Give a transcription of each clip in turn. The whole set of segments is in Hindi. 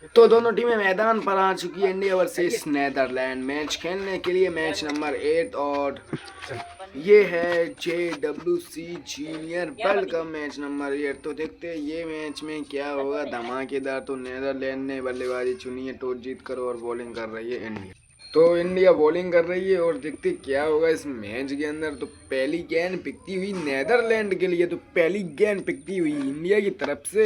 तो दोनों टीमें मैदान पर आ चुकी है। इंडिया वर्सेस नेदरलैंड मैच खेलने के लिए, मैच नंबर 8 और ये है JWC junior world cup match number 8। तो देखते हैं ये मैच में क्या होगा, धमाकेदार। तो नेदरलैंड ने बल्लेबाजी चुनी है, टॉस जीत कर, और बॉलिंग कर रही है इंडिया। तो इंडिया बॉलिंग कर रही है और देखते क्या होगा इस मैच के अंदर। तो पहली गेंद पिकती हुई नेदरलैंड के लिए, तो पहली गेंद पिकती हुई इंडिया की तरफ से,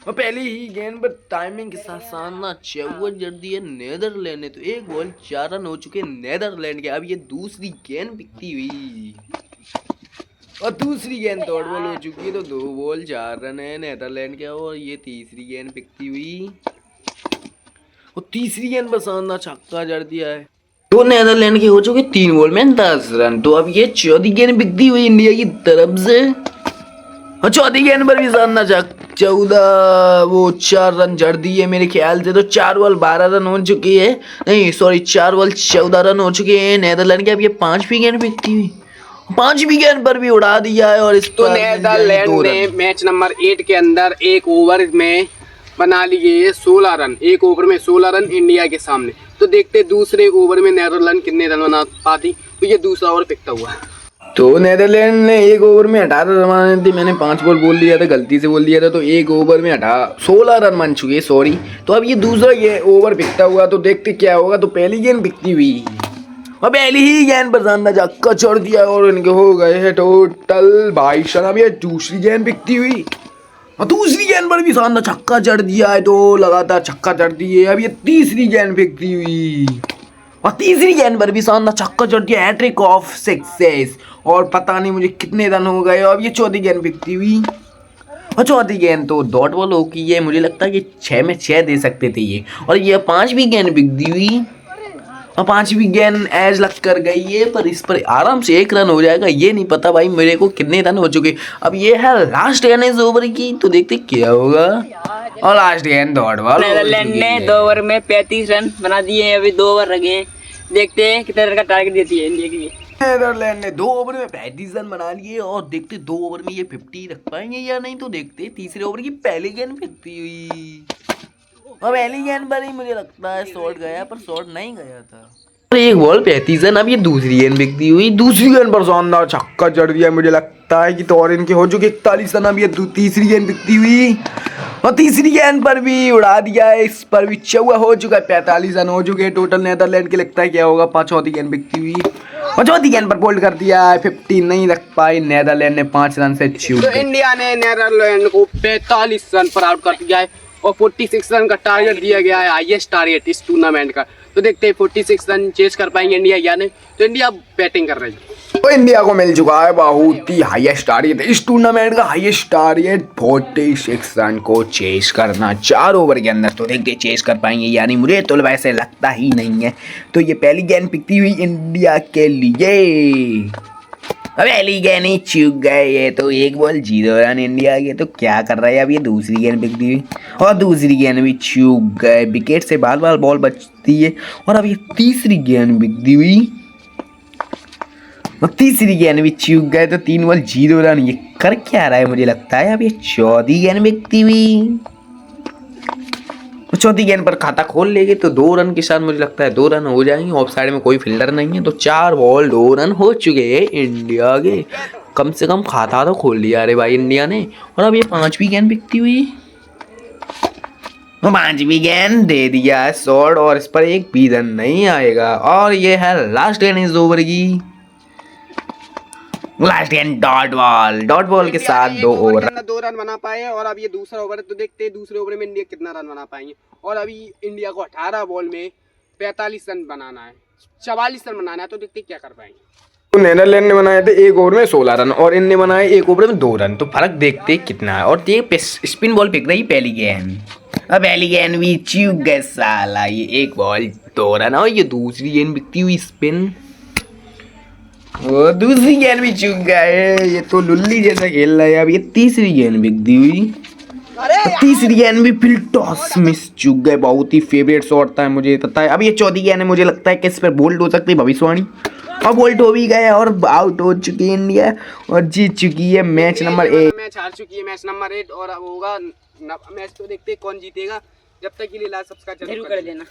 और पहली ही गेंद पर टाइमिंग के साथ शानदार चौका जड़ दिया नेदरलैंड ने। तो एक बॉल 4 रन हो चुके नेदरलैंड के। अब ये दूसरी गेंद पिकती हुई और दूसरी गेंद डॉट बॉल हो चुकी है। तो 2 बॉल 4 रन है नेदरलैंड के। और ये तीसरी गेंद पिकती हुई और तीसरी गेंद पर शानदार छक्का जड़ दिया है। तो नेदरलैंड के हो चुके 3 बॉल में 10 रन। तो अब ये चौथी गेंद पिकती हुई इंडिया की तरफ से, और चौथी गेंद पर भी शानदार 4 रन जड़ दिए मेरे ख्याल से। तो 4 बॉल 12 रन हो चुकी है, नहीं सॉरी 4 बॉल 14 रन हो चुके हैं नेदरलैंड के। अब ये 5वीं गेंद पिकती हुई, 5वीं गेंद पर भी उड़ा दिया है। और इस तो नेदरलैंड ने मैच नंबर 8 के अंदर एक ओवर में बना लिए 16 रन। एक ओवर में 16 रन इंडिया के सामने। तो देखते दूसरे ओवर में नेदरलैंड कितने रन बना पाती। तो ये दूसरा ओवर पिकता हुआ। तो नेदरलैंड ने एक ओवर में 18 रन बनाने थे। मैंने 5 बॉल बोल दिया था, गलती से बोल दिया था। तो एक ओवर में 16 रन बन चुके, सॉरी। तो अब ये दूसरा ये ओवर पिकता हुआ। तो देखते क्या होगा। तो पहली गेंद पिकती हुई और पहली ही गेंद पर शानदार छक्का छोड़ दिया और इनके हो गए हैं टोटल 22 रन। अब ये दूसरी गेंद पिकती हुई और दूसरी गेंद पर भी शानदार छक्का चढ़ दिया है। तो लगातार छक्का चढ़ दिए। अब ये तीसरी गेंद पिकती हुई और तीसरी गेंद पर भी शानदार छक्का चढ़ दिया। Hat trick of success. और पता नहीं मुझे कितने रन हो गए। अब ये चौथी गेंद पिकती हुई और चौथी गेंद तो डॉट बॉल हो की है। मुझे लगता है कि 6 में 6 दे सकते थे ये। और ये 5वीं गेंद पिकती हुई और 5वीं गेंद एज लग कर गई है, पर इस पर आराम से 1 रन हो जाएगा। ये नहीं पता भाई मेरे को कितने रन हो चुके। अब ये है लास्ट गेंद इस ओवर की। तो देखते क्या होगा। और लास्ट गेंद डॉट बॉल। नेदरलैंड ने 2 ओवर में 35 रन बना दिए हैं। अभी 2 ओवर रह गए हैं, देखते हैं कितने रन का टारगेट देती है इंडिया के लिए। नेदरलैंड ने 2 ओवर में 35 रन बना लिए और देखते 2 ओवर में ये 50 रख पाएंगे या नहीं। तो देखते तीसरे ओवर की पहली गेंद फेंकती हुई और पहली गेंद पर ही मुझे लगता है शॉट गया, पर शॉट नहीं गया था। एक बॉल 35 रन। अब ये दूसरी गेंद फेंकती हुई, दूसरी गेंद पर शानदार छक्का जड़ दिया मुझे लगता है कि। तो और इनके हो चुके 41 रन। अब ये तीसरी गेंद फेंकती हुई और तीसरी गेंद पर भी उड़ा दिया है। इस पर भी चौका हो चुका है। 45 रन हो चुके हैं टोटल नेदरलैंड के। लगता है क्या होगा। 5वीं गेंद बिकती हुई और चौथी गेंद पर बोल्ड कर दिया है। 50 नहीं रख पाई नेदरलैंड ने। 5 रन से चूक तो इंडिया ने नेदरलैंड को 45 रन पर आउट कर दिया है और 46 रन का टारगेट दिया गया है, हाईएस्ट टारगेट इस टूर्नामेंट का। तो देखते हैं 46 रन चेस कर पाएंगे इंडिया या नहीं। तो इंडिया बैटिंग कर रही है। तो इंडिया को मिल चुका है बहुत ही हाईएस्ट टारगेट इस टूर्नामेंट का। हाईएस्ट टारगेट 46 रन को चेस करना 4 ओवर के अंदर। तो देखते चेस कर पाएंगे या नहीं। मुझे तो वैसे लगता ही नहीं है। तो ये पहली गेंद पिकती हुई इंडिया के लिए, पहली गेंद ही चूक गए ये। तो 1 बॉल 0 रन इंडिया के। तो क्या कर रहा है अब ये दूसरी गेंद पिकती हुई और दूसरी गेंद भी चूक गए। विकेट से बार बार बॉल बचती है। और अब ये तीसरी गेंद पिकती हुई और तीसरी गेंद भी चूक गए। तो 3 बॉल 0 रन। ये कर क्या रहा है मुझे लगता है। अब ये चौथी गेंद पिकती हुई, चौथी गेंद पर खाता खोल लेंगे। तो 2 रन के साथ मुझे लगता है 2 रन हो जाएंगे। ऑफ साइड में कोई फील्डर नहीं है। तो 4 बॉल 2 रन हो चुके हैं इंडिया के। कम से कम खाता तो खोल लिया अरे भाई इंडिया ने। और अब ये 5वीं गेंद पिकती हुई, 5वीं गेंद दे दिया शॉट और इस पर 1 भी रन नहीं आएगा। और ये है लास्ट गेंद इस ओवर की। लास्ट गेंद डॉट बॉल के साथ 2 ओवर 2 रन बना पाए। और अब ये दूसरा ओवर है। तो देखते हैं दूसरे ओवर में इंडिया कितना रन बना पाएंगे। और अभी इंडिया को 18 बॉल में 45 रन बनाना है, 44 रन बनाना है। तो देखते क्या कर पाएंगे। तो नेदरलैंड ने बनाए थे 1 ओवर में 16 रन और इनने बनाए 1 ओवर में 2 रन। तो फर्क देखते कितना है। और ये स्पिन बॉल फेंक रही पहली गेंद। अब पहली गेंद भी चूक गए साला। ये 1 बॉल 2 रन। और ये दूसरी गेंद बिकती हुई स्पिन और दूसरी गेंद भी चूक गए। ये तो लुल्ली जैसा खेल रहा है। अब ये तीसरी गेंद बिकती हुई, तीसरी गेंद भी फिर टॉस मिस चूक गए। बहुत ही फेवरेट शॉट था मुझे पता है। अब ये चौथी गेंद है। मुझे लगता है कि इस पर बोल्ड हो सकती है भविष्यवाणी। और बोल्ड हो भी गया और आउट हो चुकी है इंडिया और जीत चुकी है मैच नंबर 8। मैच हार चुकी है मैच नंबर 8 और अब होगा मैच। तो देखते हैं कौन जीतेगा। जब तक के लिए लाइक सब्सक्राइब जरूर कर देना।